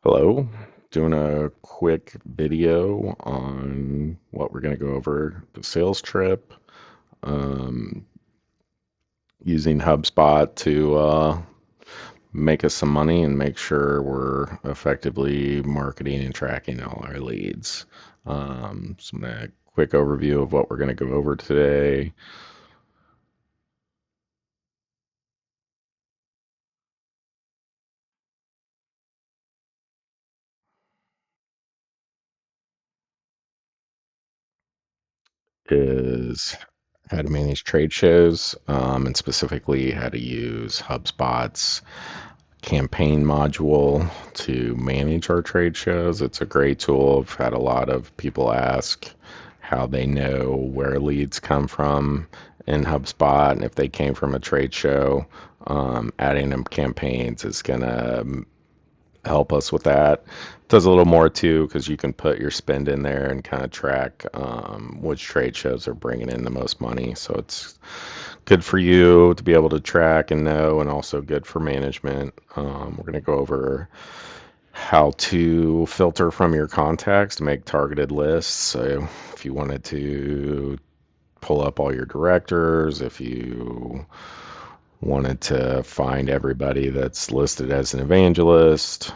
Hello, doing a quick video on what we're going to go over the sales trip, um, using HubSpot to make us some money and make sure we're effectively marketing and tracking all our leads. Some quick overview of what we're going to go over today is how to manage trade shows, and specifically how to use HubSpot's campaign module to manage our trade shows. It's a great tool. I've had a lot of people ask how they know where leads come from in HubSpot, and if they came from a trade show, adding them campaigns is gonna help us with that. Does a little more too, because you can put your spend in there and kind of track which trade shows are bringing in the most money. So it's good for you to be able to track and know, and also good for management. We're going to go over how to filter from your contacts to make targeted lists. So if you wanted to pull up all your directors, if you wanted to find everybody that's listed as an evangelist,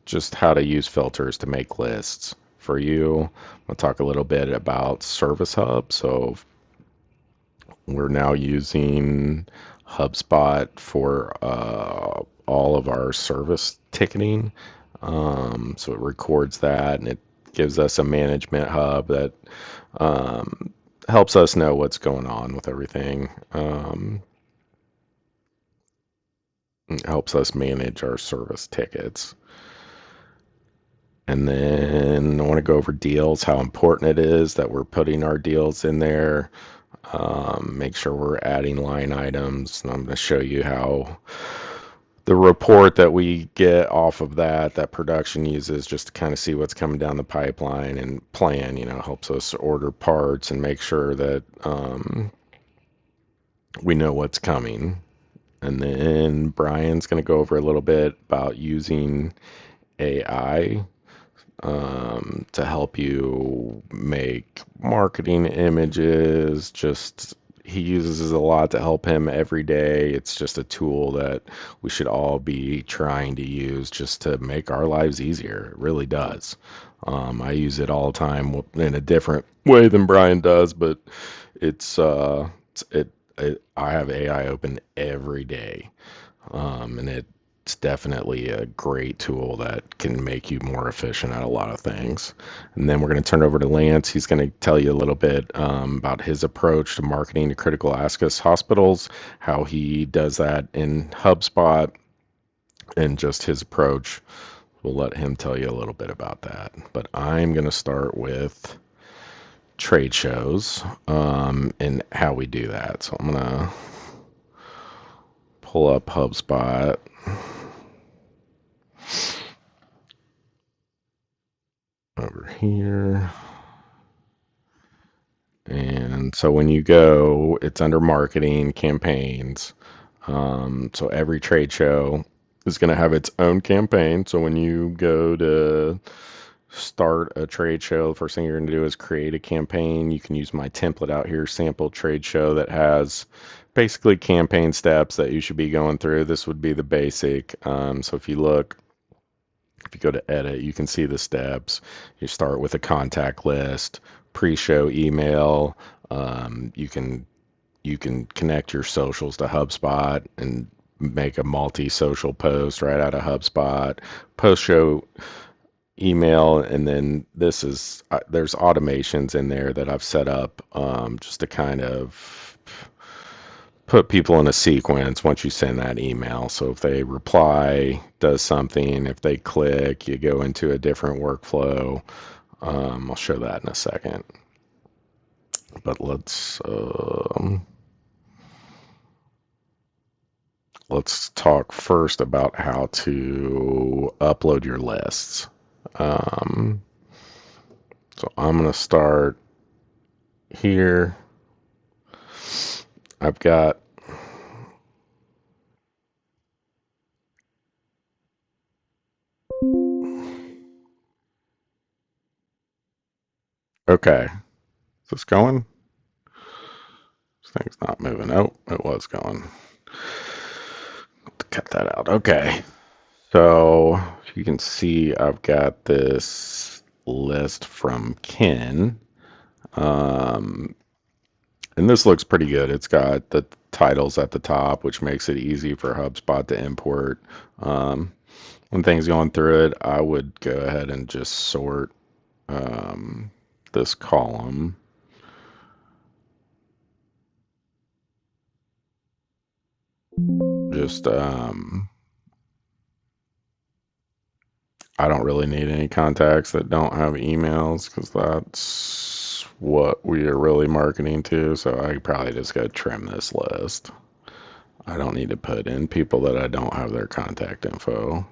just how to use filters to make lists for you. I'll talk a little bit about Service Hub. So we're now using HubSpot for all of our service ticketing. So it records that and it gives us a management hub that um, helps us know what's going on with everything. It helps us manage our service tickets. And then I want to go over deals, how important it is that we're putting our deals in there. Make sure we're adding line items. And I'm going to show you how the report that we get off of that production uses just to kind of see what's coming down the pipeline and plan, helps us order parts and make sure that we know what's coming. And then Brian's going to go over a little bit about using AI to help you make marketing images. Just he uses a lot to help him every day. It's just a tool that we should all be trying to use just to make our lives easier. It really does. I use it all the time in a different way than Brian does, but it's I have AI open every day, and it's definitely a great tool that can make you more efficient at a lot of things. And then we're going to turn over to Lance. He's going to tell you a little bit about his approach to marketing to critical access hospitals, how he does that in HubSpot, and just his approach. We'll let him tell you a little bit about that. But I'm going to start with trade shows and how we do that. So I'm going to pull up HubSpot over here. And so when you go, it's under marketing campaigns. So every trade show is going to have its own campaign. So when you go to start a trade show, the first thing you're going to do is create a campaign. You can use my template out here, sample trade show, that has basically campaign steps that you should be going through. This would be the basic. So if you look, if you go to edit, you can see the steps. You start with a contact list, pre-show email. You can connect your socials to HubSpot and make a multi-social post right out of HubSpot. Post-show email, and then this is there's automations in there that I've set up just to kind of put people in a sequence once you send that email. So if they reply, does something, if they click, you go into a different workflow. I'll show that in a second. But let's talk first about how to upload your lists. Um, so I'm going to start here. I've got Okay. Is this going? This thing's not moving. Oh, it was going. Cut that out. Okay. So you can see I've got this list from Ken. Um, and this looks pretty good. It's got the titles at the top, which makes it easy for HubSpot to import. Um, when things going through it, I would go ahead and just sort um, this column. Just I don't really need any contacts that don't have emails because that's what we are really marketing to. So I probably just go trim this list. I don't need to put in people that I don't have their contact info.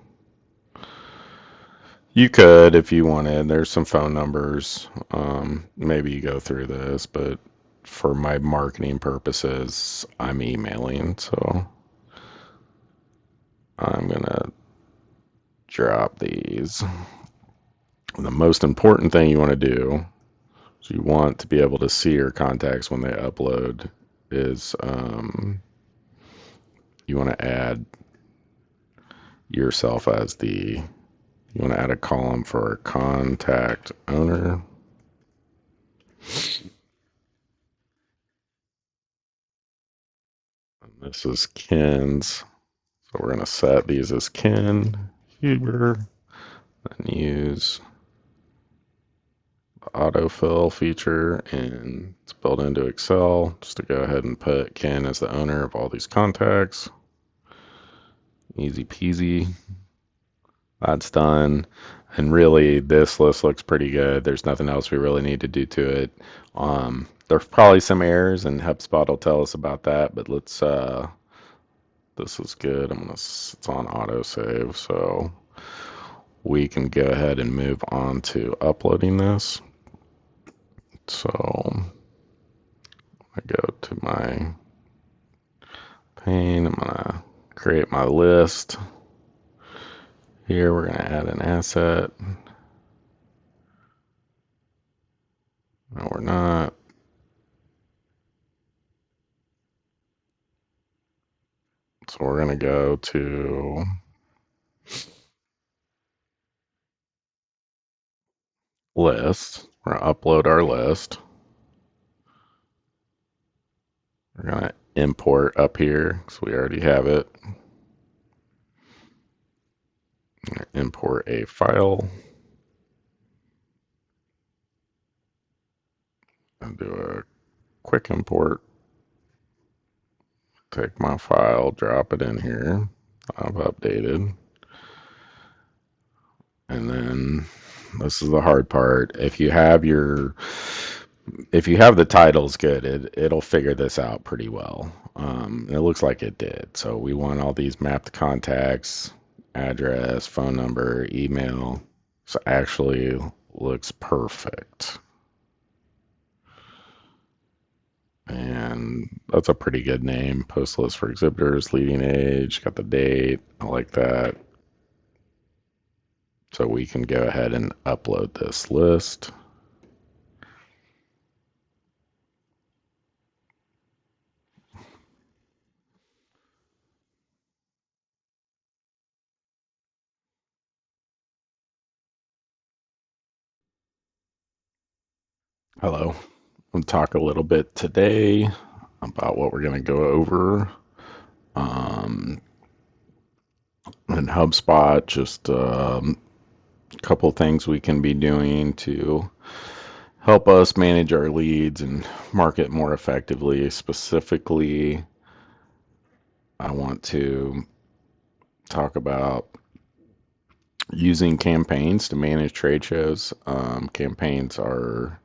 You could if you wanted. There's some phone numbers. Maybe you go through this, but for my marketing purposes, I'm emailing. So I'm going to drop these. The most important thing you want to do is you want to be able to see your contacts when they upload is you want to add yourself as you want to add a column for contact owner. And this is Ken's. So we're going to set these as Ken Huber and use the autofill feature, and it's built into Excel just to go ahead and put Ken as the owner of all these contacts. Easy peasy. That's done. And really, this list looks pretty good. There's nothing else we really need to do to it. There's probably some errors, and HubSpot will tell us about that. But this is good. It's on autosave, so we can go ahead and move on to uploading this. So I go to my pane. I'm gonna create my list. Here we're gonna add an asset. No, we're not. So we're gonna go to list. We're gonna upload our list. We're gonna import up here because we already have it. Import a file and do a quick import. Take my file, drop it in here. I've updated. And then this is the hard part. If you have the titles good, it'll figure this out pretty well. It looks like it did. So we want all these mapped contacts, address, phone number, email. So actually looks perfect. And that's a pretty good name. Post list for exhibitors, leading age, got the date. I like that. So we can go ahead and upload this list. Hello. We'll talk a little bit today about what we're going to go over um, in HubSpot. Just a couple things we can be doing to help us manage our leads and market more effectively. Specifically, I want to talk about using campaigns to manage trade shows. Campaigns are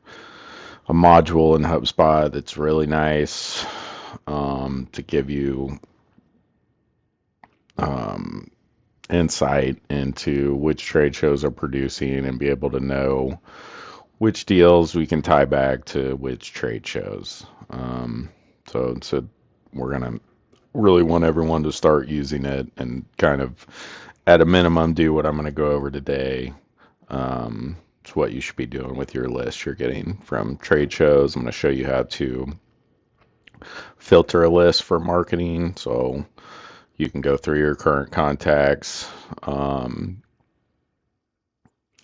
a module in HubSpot that's really nice to give you um, insight into which trade shows are producing and be able to know which deals we can tie back to which trade shows. So we're going to really want everyone to start using it and kind of at a minimum do what I'm going to go over today. Um, It's what you should be doing with your list you're getting from trade shows. I'm going to show you how to filter a list for marketing. So you can go through your current contacts and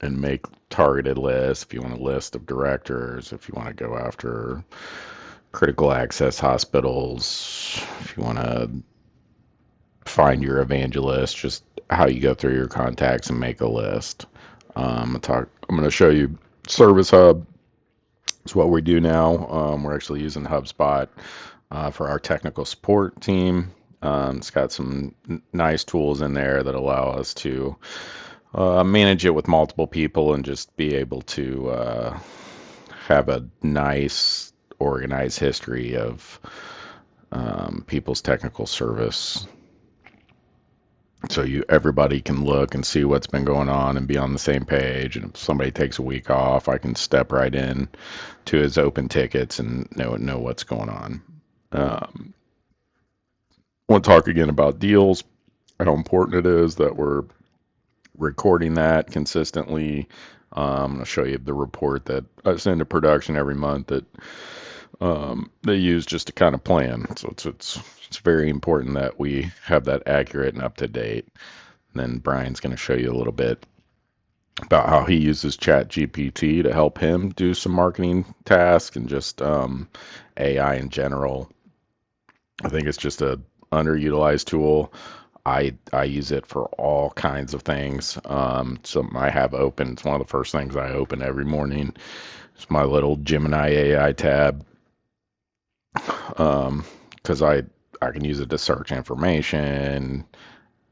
make targeted lists. If you want a list of directors, if you want to go after critical access hospitals, if you want to find your evangelist, just how you go through your contacts and make a list. I'm going to show you Service Hub. It's what we do now. We're actually using HubSpot for our technical support team. It's got some nice tools in there that allow us to manage it with multiple people and just be able to have a nice organized history of people's technical service, so everybody can look and see what's been going on and be on the same page. And if somebody takes a week off, I can step right in to his open tickets and know what's going on. I want to talk again about deals, how important it is that we're recording that consistently. I'm going to show you the report that I send to production every month that they use just to kind of plan. So it's very important that we have that accurate and up to date. And then Brian's going to show you a little bit about how he uses ChatGPT to help him do some marketing tasks and just AI in general. I think it's just a underutilized tool. I use it for all kinds of things. Something I have open. It's one of the first things I open every morning. It's my little Gemini AI tab, because I can use it to search information,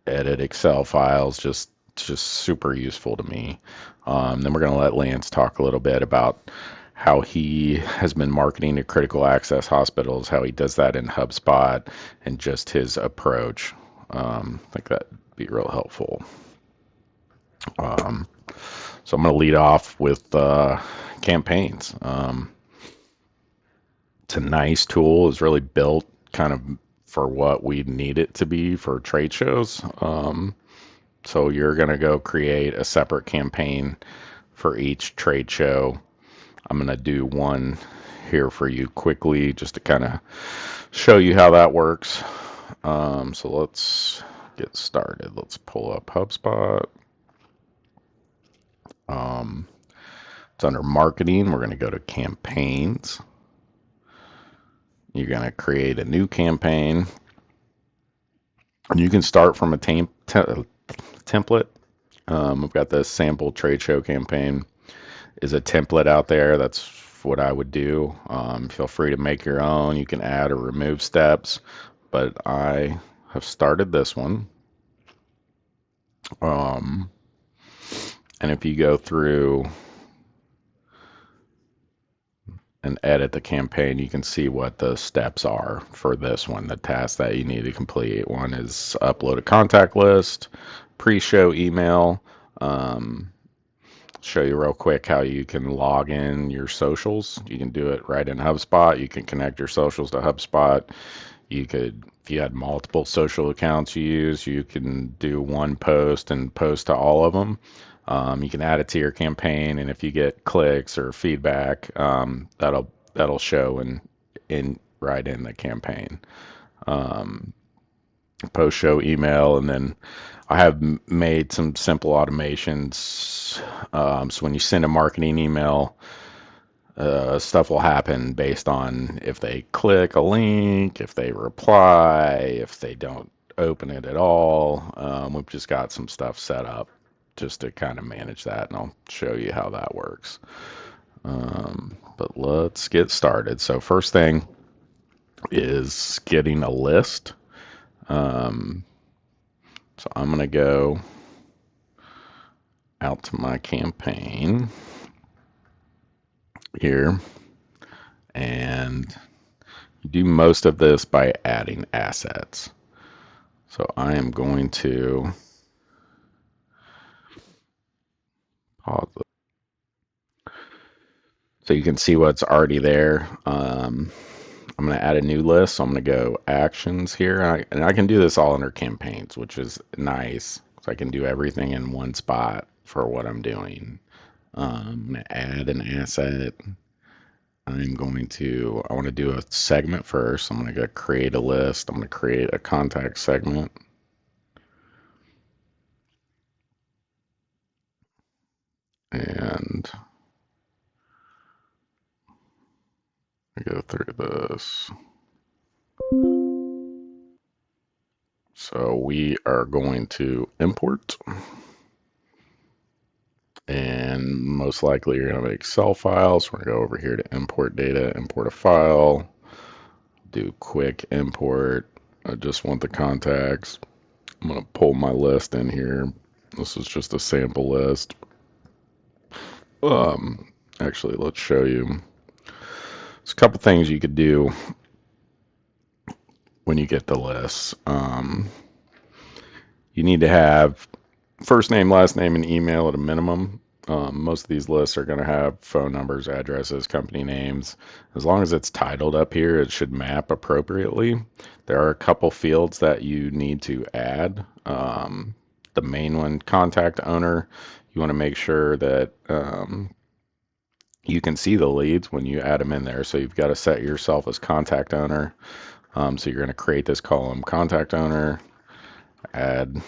edit Excel files, just super useful to me. Then we're going to let Lance talk a little bit about how he has been marketing to critical access hospitals, how he does that in HubSpot, and just his approach. I think that'd be real helpful. So I'm going to lead off with campaigns. It's a nice tool. It's really built kind of for what we need it to be for trade shows. So you're going to go create a separate campaign for each trade show. I'm going to do one here for you quickly just to kind of show you how that works. So let's get started. Let's pull up HubSpot. It's under marketing. We're going to go to campaigns. You're going to create a new campaign. And you can start from a template. We've got the sample trade show campaign is a template out there. That's what I would do. Feel free to make your own. You can add or remove steps, but I have started this one. And if you go through and edit the campaign, you can see what the steps are for this one, the tasks that you need to complete. One is upload a contact list, pre-show email, show you real quick how you can log in your socials. You can do it right in HubSpot. You can connect your socials to HubSpot. You could, if you had multiple social accounts you use, you can do one post and post to all of them. You can add it to your campaign, and if you get clicks or feedback, that'll show in right in the campaign. Post show email, and then I have made some simple automations. So when you send a marketing email, stuff will happen based on if they click a link, if they reply, if they don't open it at all. We've just got some stuff set up just to kind of manage that, and I'll show you how that works. But let's get started. So first thing is getting a list. So I'm going to go out to my campaign here, and do most of this by adding assets. So I am going to pause it so you can see what's already there. I'm going to add a new list. So I'm going to go actions here. And I can do this all under campaigns, which is nice. So I can do everything in one spot for what I'm doing. I'm going to add an asset. I want to do a segment first. I'm going to go create a list. I'm going to create a contact segment. And I go through this. So we are going to import, and most likely you're going to make Excel files. We're going to go over here to import data, import a file, do quick import. I just want the contacts. I'm going to pull my list in here. This is just a sample list. Actually, let's show you. There's a couple things you could do when you get the list. You need to have first name, last name, and email at a minimum. Most of these lists are going to have phone numbers, addresses, company names. As long as it's titled up here, it should map appropriately. There are a couple fields that you need to add. The main one, contact owner, you want to make sure that you can see the leads when you add them in there. So you've got to set yourself as contact owner. So you're going to create this column, contact owner, add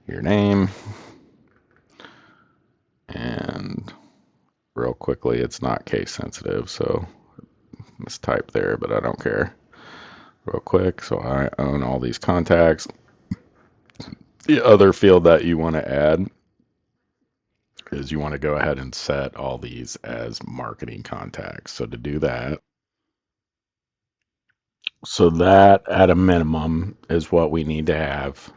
your name, and real quickly, it's not case sensitive, so mistype there, but I don't care. Real quick, so I own all these contacts. The other field that you want to add is you want to go ahead and set all these as marketing contacts. So to do that, so that at a minimum is what we need to have,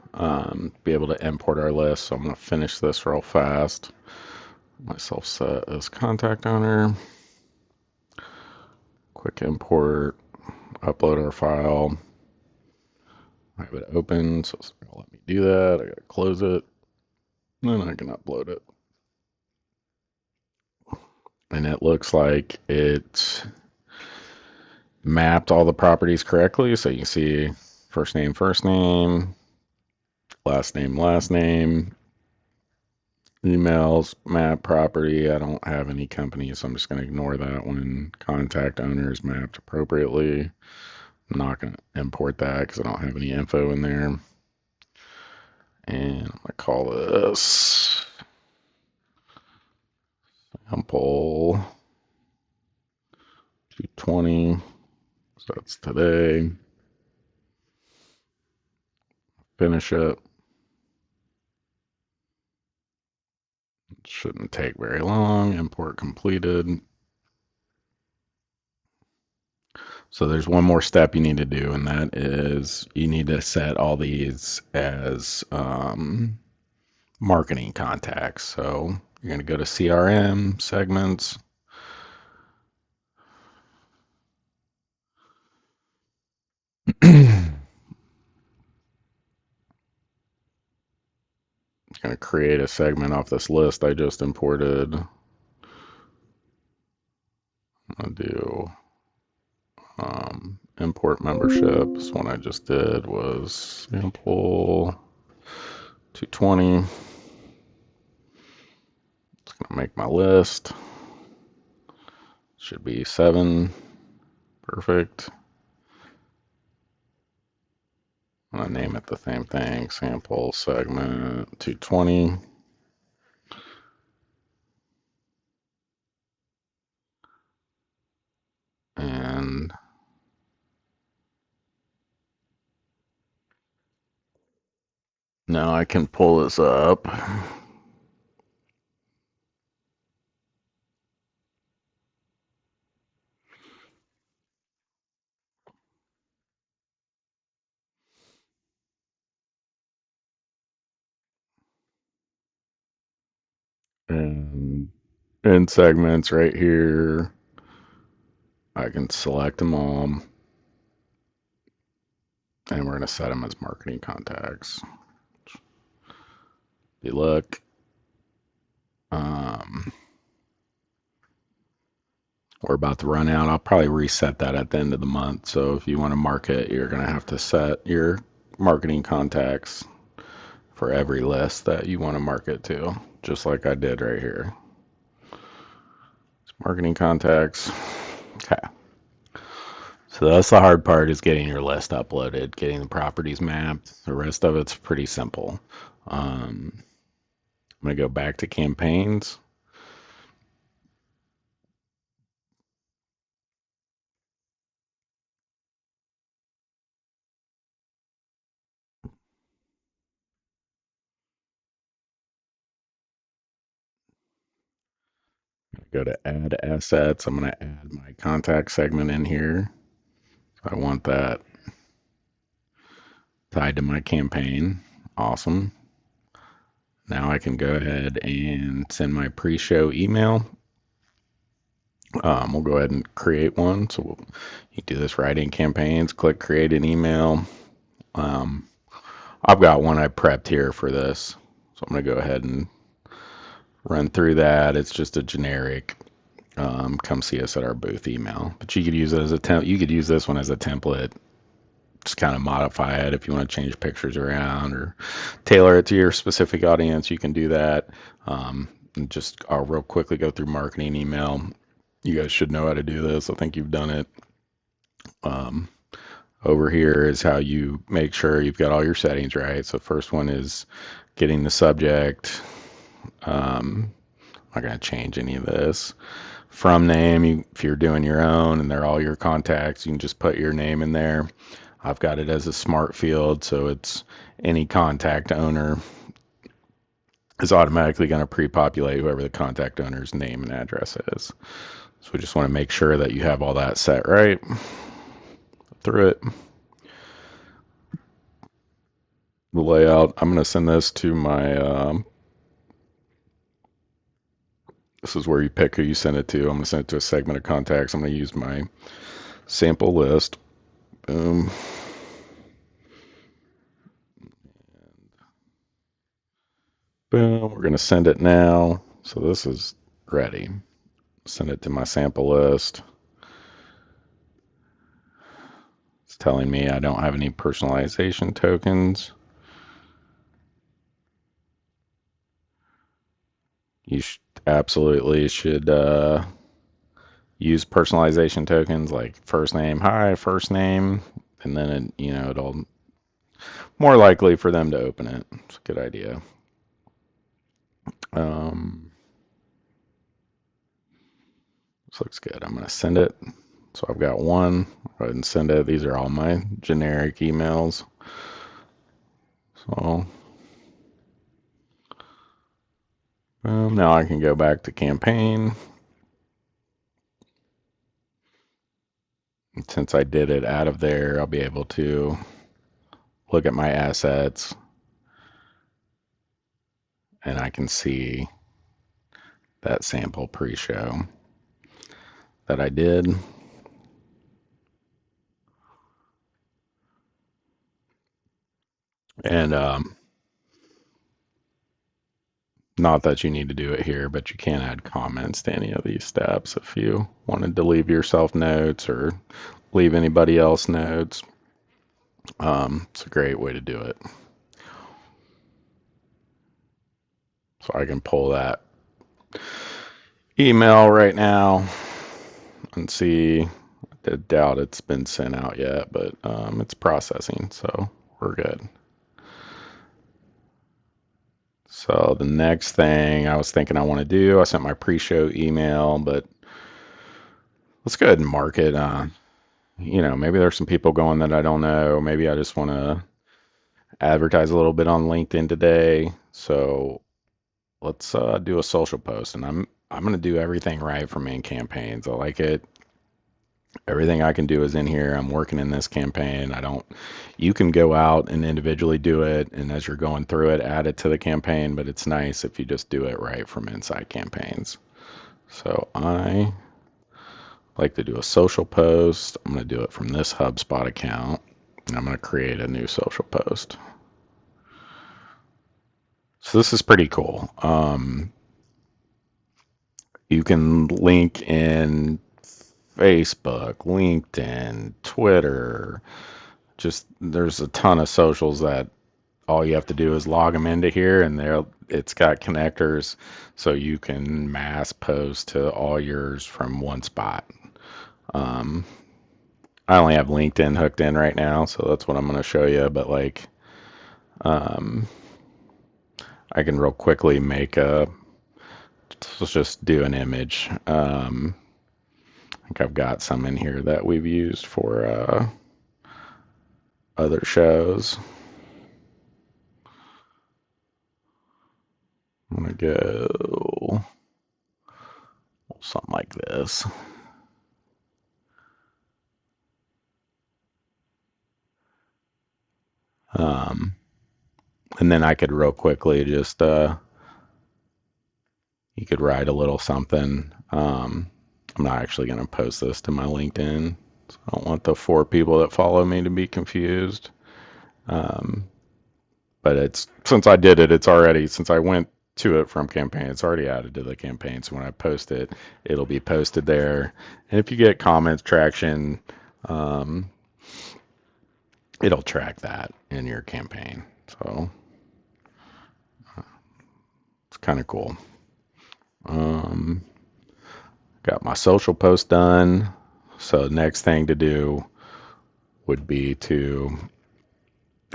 be able to import our list. So I'm going to finish this real fast. Myself set as contact owner. Quick import, upload our file. I have it open, so it's gonna let me do that. I gotta close it, and then I can upload it. And it looks like it mapped all the properties correctly. So you can see first name, last name, emails, map property. I don't have any company, so I'm just going to ignore that one. Contact owners mapped appropriately. I'm not going to import that because I don't have any info in there. And I'm going to call this sample 220. So that's today. Finish it. Shouldn't take very long. Import completed. So there's one more step you need to do, and that is you need to set all these as marketing contacts. So you're going to go to CRM, segments. Going to create a segment off this list I just imported. I'll do import membership. This one I just did was sample 220. It's going to make my list. Should be 7. Perfect. I'm going to name it the same thing. Sample segment 220. And now I can pull this up. And in segments right here, I can select them all. And we're going to set them as marketing contacts. If you look, we're about to run out. I'll probably reset that at the end of the month. So if you want to market, you're going to have to set your marketing contacts for every list that you want to market to, just like I did right here. It's marketing contacts. Okay. So that's the hard part, is getting your list uploaded, getting the properties mapped. The rest of it's pretty simple. I'm going to go back to campaigns. Go to add assets. I'm going to add my contact segment in here. I want that tied to my campaign. Awesome. Now I can go ahead and send my pre-show email. We'll go ahead and create one. So you do this right in campaigns, click create an email. I've got one I prepped here for this. So I'm going to go ahead and run through that. It's just a generic come see us at our booth email, but you could use it as a you could use this one as a template. Just kind of modify it if you want to change pictures around or tailor it to your specific audience. You can do that. And just I'll real quickly go through marketing email. You guys should know how to do this. I think you've done it. Over here is how you make sure you've got all your settings right. So first one is getting the subject. I'm not going to change any of this. From name, if you're doing your own and they're all your contacts, you can just put your name in there. I've got it as a smart field, so it's any contact owner is automatically going to pre-populate whoever the contact owner's name and address is. So we just want to make sure that you have all that set right through it. The layout, I'm going to send this to my this is where you pick who you send it to. I'm going to send it to a segment of contacts. I'm going to use my sample list. Boom. Boom. We're going to send it now. So this is ready. Send it to my sample list. It's telling me I don't have any personalization tokens. You absolutely should use personalization tokens like first name, hi, first name, and then it'll more likely for them to open it. It's a good idea. This looks good. I'm going to send it. So I've got one. Go ahead and send it. These are all my generic emails. So now I can go back to campaign. And since I did it out of there, I'll be able to look at my assets and I can see that sample pre-show that I did. And not that you need to do it here, but you can add comments to any of these steps if you wanted to leave yourself notes or leave anybody else notes. It's a great way to do it. So I can pull that email right now and see. I doubt it's been sent out yet, but it's processing, so we're good. So the next thing I was thinking I want to do, I sent my pre-show email, but let's go ahead and mark it. Maybe there's some people going that I don't know. Maybe I just want to advertise a little bit on LinkedIn today. So let's do a social post, and I'm going to do everything right for main campaigns. I like it. Everything I can do is in here. I'm working in this campaign. You can go out and individually do it, and as you're going through it, add it to the campaign, but it's nice if you just do it right from inside campaigns. So I like to do a social post. I'm going to do it from this HubSpot account, and I'm going to create a new social post. So this is pretty cool. You can link in Facebook, LinkedIn, Twitter. Just there's a ton of socials that all you have to do is log them into here, and there it's got connectors so you can mass post to all yours from one spot. Um, I only have LinkedIn hooked in right now, so that's what I'm going to show you. But like, um, I can real quickly make a, let's just do an image. I think I've got some in here that we've used for other shows. I'm going to go something like this. And then I could real quickly just, you could write a little something. I'm not actually going to post this to my LinkedIn. So I don't want the 4 people that follow me to be confused. But it's, since I did it, it's already, since I went to it from campaign, it's already added to the campaign. So when I post it, it'll be posted there. And if you get comments, traction, um, it'll track that in your campaign. So it's kind of cool. Got my social post done. So next thing to do would be to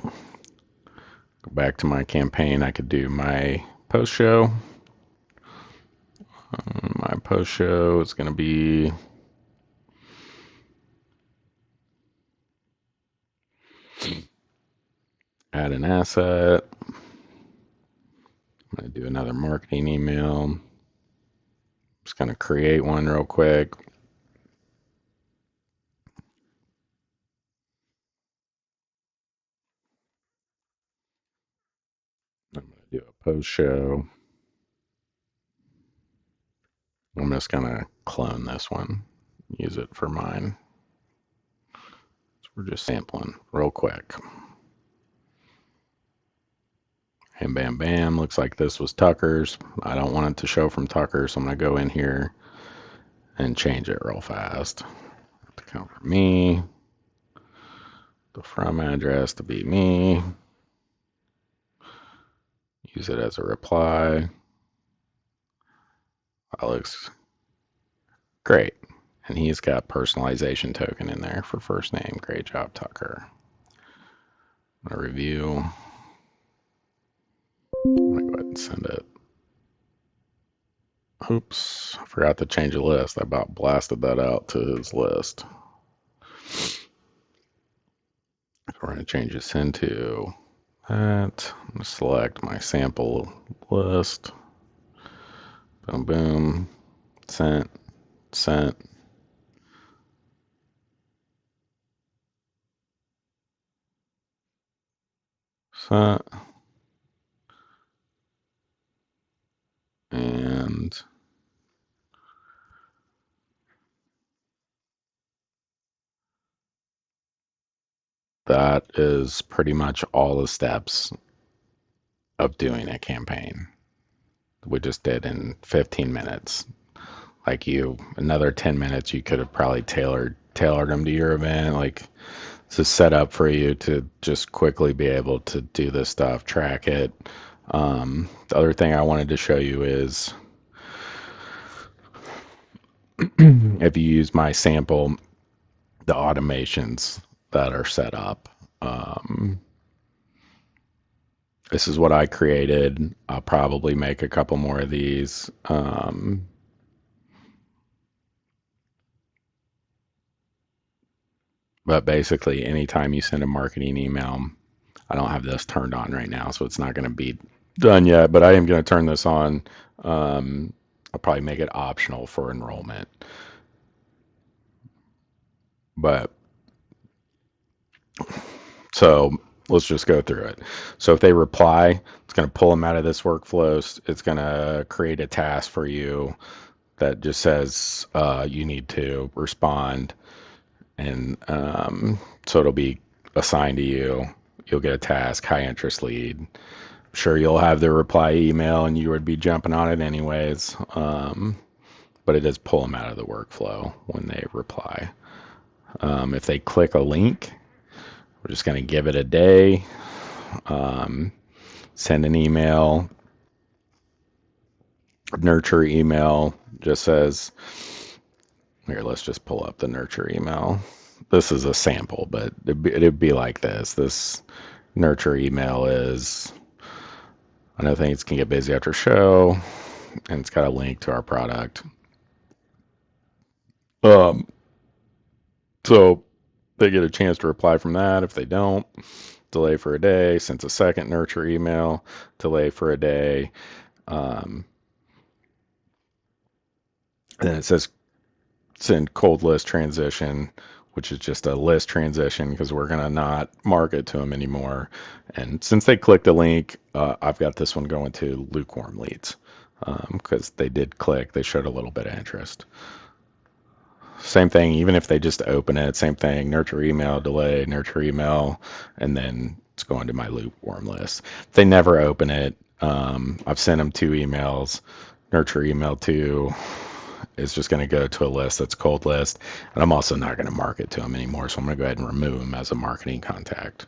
go back to my campaign. I could do my post show. My post show is going to be add an asset. I'm going to do another marketing email. Just going to create one real quick. I'm going to do a post show. I'm just going to clone this one, use it for mine. So we're just sampling real quick. And bam, bam, looks like this was Tucker's. I don't want it to show from Tucker, so I'm going to go in here and change it real fast. To come from me, the from address to be me. Use it as a reply. That looks great. And he's got personalization token in there for first name. Great job, Tucker. I'm going to review. I'm going to go ahead and send it. Oops, I forgot to change the list. I about blasted that out to his list. We're going to change this into that. I'm going to select my sample list. Boom, boom. Sent, sent. Sent. And that is pretty much all the steps of doing a campaign. We just did in 15 minutes. Like you, another 10 minutes, you could have probably tailored them to your event. Like it's a setup for you to just quickly be able to do this stuff, track it. The other thing I wanted to show you is if you use my sample, the automations that are set up. This is what I created. I'll probably make a couple more of these. But basically, anytime you send a marketing email, I don't have this turned on right now, so it's not going to be done yet, but I am going to turn this on. I'll probably make it optional for enrollment. But so let's just go through it. So if they reply, it's going to pull them out of this workflow. It's going to create a task for you that just says you need to respond. And so it'll be assigned to you. You'll get a task, high interest lead. Sure, you'll have the reply email and you would be jumping on it anyways. But it does pull them out of the workflow when they reply. If they click a link, we're just going to give it a day. Send an email, nurture email, just says, here, let's just pull up the nurture email. This is a sample, but it'd be like this. This nurture email is, I know things can get busy after show, and it's got a link to our product. So they get a chance to reply from that. If they don't, delay for a day. Sends a second nurture email, delay for a day. Then it says send cold list transition, which is just a list transition because we're going to not market to them anymore. And since they clicked the link, I've got this one going to lukewarm leads because they did click, they showed a little bit of interest. Same thing, even if they just open it, same thing, nurture email, delay, nurture email, and then it's going to my lukewarm list. If they never open it, I've sent them 2 emails. Nurture email 2 is just going to go to a list that's cold list, and I'm also not going to market to them anymore, so I'm going to go ahead and remove them as a marketing contact.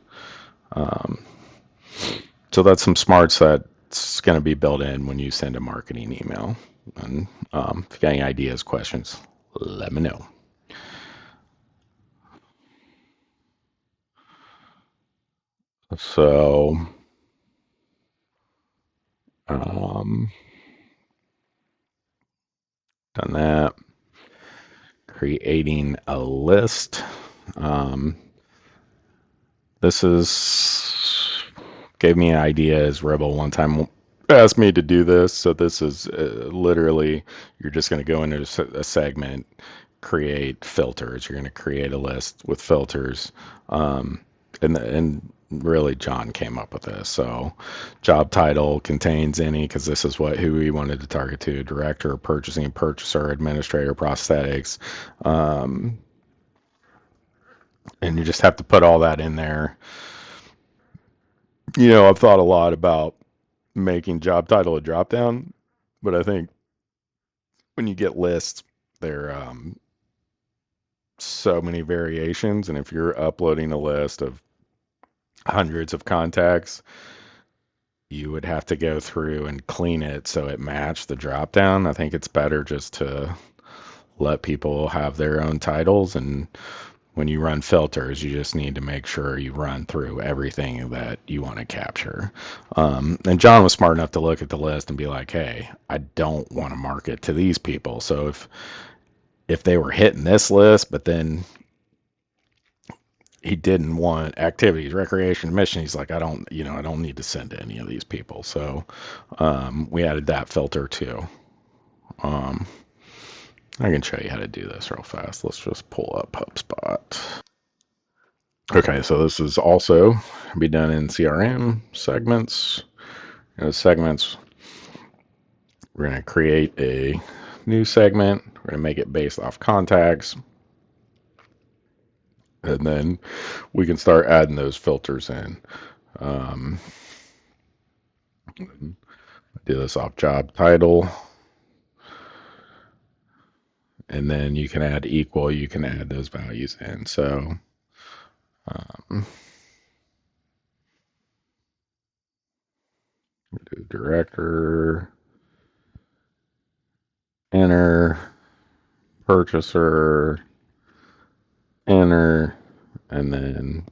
So that's some smarts that's going to be built in when you send a marketing email. And if you got any ideas, questions, let me know. So, done that. Creating a list. This is gave me an idea as Rebel one time asked me to do this. So this is literally you're just going to go into a segment, create filters. You're going to create a list with filters, and really John came up with this. So job title contains any, because this is who we wanted to target to: director, purchasing, purchaser, administrator, prosthetics. And you just have to put all that in there. I've thought a lot about making job title a drop down, but I think when you get lists, there are so many variations, and if you're uploading a list of hundreds of contacts, you would have to go through and clean it so it matched the drop down. I think it's better just to let people have their own titles, and when you run filters, you just need to make sure you run through everything that you want to capture. And John was smart enough to look at the list and be like, hey, I don't want to market to these people. So if they were hitting this list, but then he didn't want activities, recreation, mission, he's like, I don't need to send to any of these people. So we added that filter too. I can show you how to do this real fast. Let's just pull up HubSpot. Okay, so this is also be done in CRM segments. Segments, we're going to create a new segment. We're going to make it based off contacts. And then we can start adding those filters in. Do this off job title. And then you can add equal, you can add those values in. So do director, enter, purchaser, enter, and then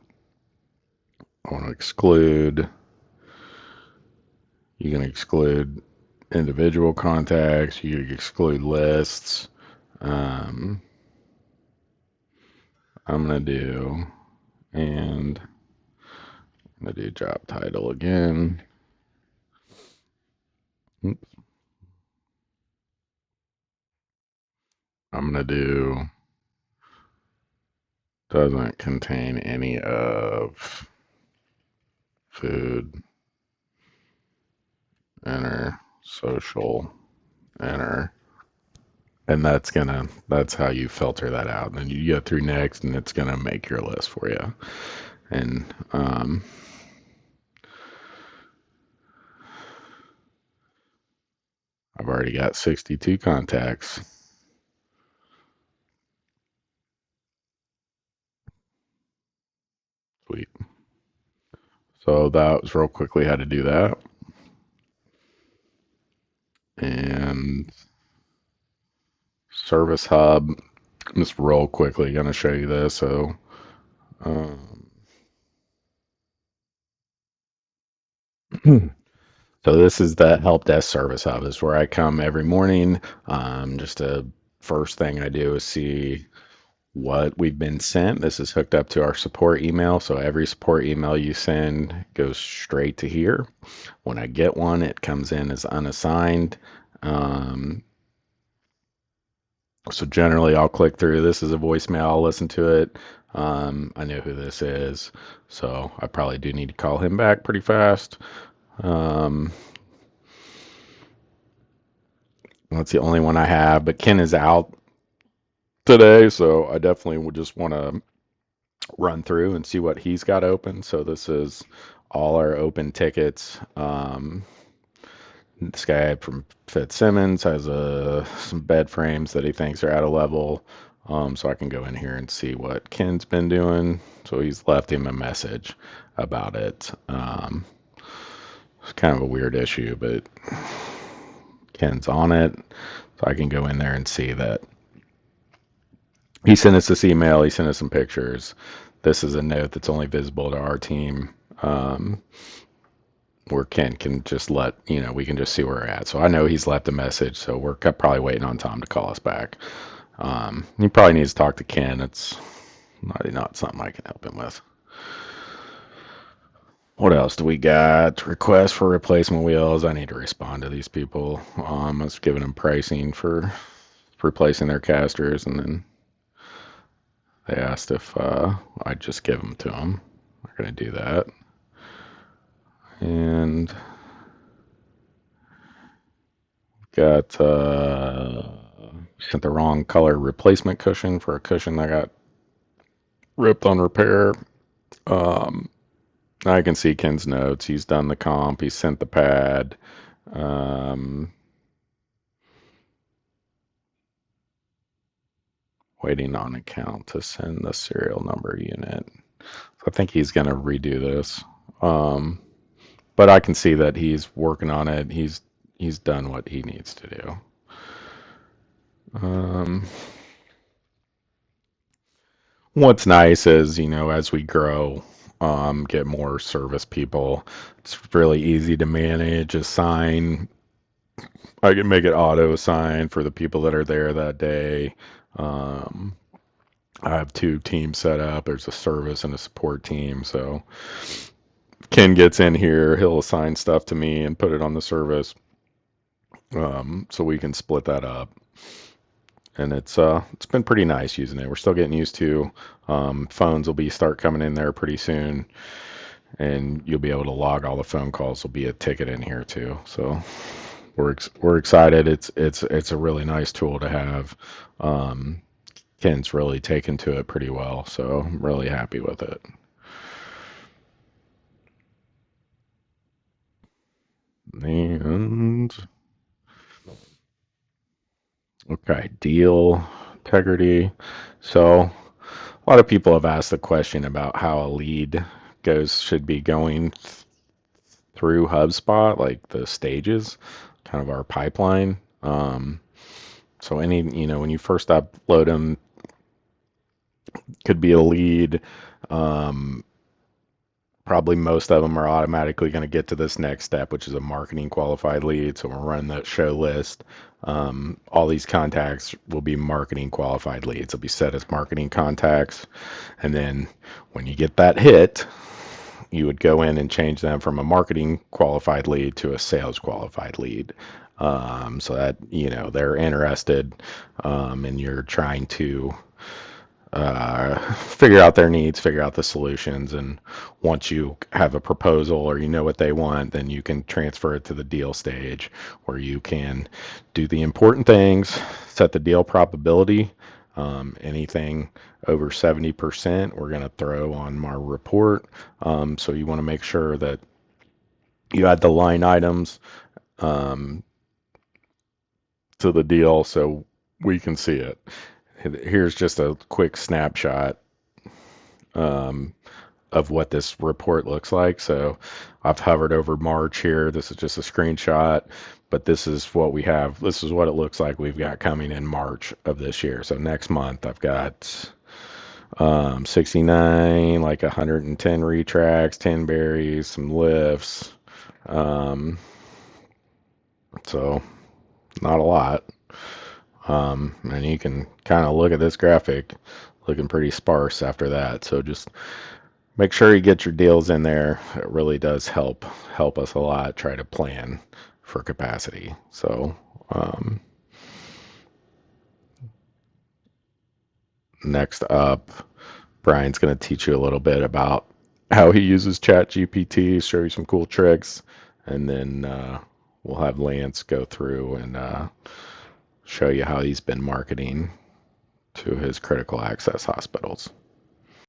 I want to exclude. You can exclude individual contacts. You can exclude lists. I'm going to do, and I'm going to do job title again. Oops. I'm going to do doesn't contain any of food, enter, social, enter. And that's how you filter that out. And then you go through next, and it's gonna make your list for you. And I've already got 62 contacts. Sweet. So that was real quickly how to do that. And Service Hub, just real quickly going to show you this. Um, so this is the help desk service hub. This is where I come every morning. Just a first thing I do is see what we've been sent. This is hooked up to our support email. So every support email you send goes straight to here. When I get one, it comes in as unassigned. Um, so generally, I'll click through. This is a voicemail. I'll listen to it. I know who this is, so I probably do need to call him back pretty fast. Um, that's the only one I have, but Ken is out today, so I definitely would just want to run through and see what he's got open. So this is all our open tickets. This guy from Fitzsimmons has some bed frames that he thinks are out of level. So I can go in here and see what Ken's been doing. So he's left him a message about it. It's kind of a weird issue, but Ken's on it. So I can go in there and see that he sent us this email. He sent us some pictures. This is a note that's only visible to our team. Where Ken can just we can just see where we're at. So I know he's left a message, so we're probably waiting on Tom to call us back. He probably needs to talk to Ken. It's not something I can help him with. What else do we got? Requests for replacement wheels. I need to respond to these people. I was giving them pricing for replacing their casters, and then they asked if I'd just give them to them. We're going to do that. And got sent the wrong color replacement cushion for a cushion that got ripped on repair. Um, I can see Ken's notes. He's done the comp. He sent the pad. Um, Waiting on account to send the serial number unit. So I think he's going to redo this. Um, but I can see that he's working on it. He's done what he needs to do. What's nice is, as we grow, get more service people, it's really easy to manage, assign. I can make it auto assign for the people that are there that day. Um, I have two teams set up. There's a service and a support team. So Ken gets in here, he'll assign stuff to me and put it on the service. So we can split that up. And it's been pretty nice using it. We're still getting used to phones will be start coming in there pretty soon, and you'll be able to log all the phone calls. Will be a ticket in here too. So we're excited. It's a really nice tool to have. Ken's really taken to it pretty well, so I'm really happy with it. And okay, deal integrity. So a lot of people have asked the question about how a lead should be going through HubSpot, like the stages, kind of our pipeline. So when you first upload them, could be a lead. Um, Probably most of them are automatically going to get to this next step, which is a marketing qualified lead. So we're running that show list. All these contacts will be marketing qualified leads. They'll be set as marketing contacts. And then when you get that hit, you would go in and change them from a marketing qualified lead to a sales qualified lead. So that, they're interested, and you're trying to figure out their needs, figure out the solutions, and once you have a proposal or you know what they want, then you can transfer it to the deal stage where you can do the important things, set the deal probability. Anything over 70%, we're going to throw on our report. So you want to make sure that you add the line items to the deal so we can see it. Here's just a quick snapshot of what this report looks like. So I've hovered over March here. This is just a screenshot, but this is what we have. This is what it looks like we've got coming in March of this year. So next month I've got 69, like 110 retracts, 10 berries, some lifts. Um, so not a lot. And you can kind of look at this graphic looking pretty sparse after that. So just make sure you get your deals in there. It really does help us a lot. Try to plan for capacity. So next up, Brian's going to teach you a little bit about how he uses ChatGPT, show you some cool tricks, and then we'll have Lance go through and show you how he's been marketing to his critical access hospitals.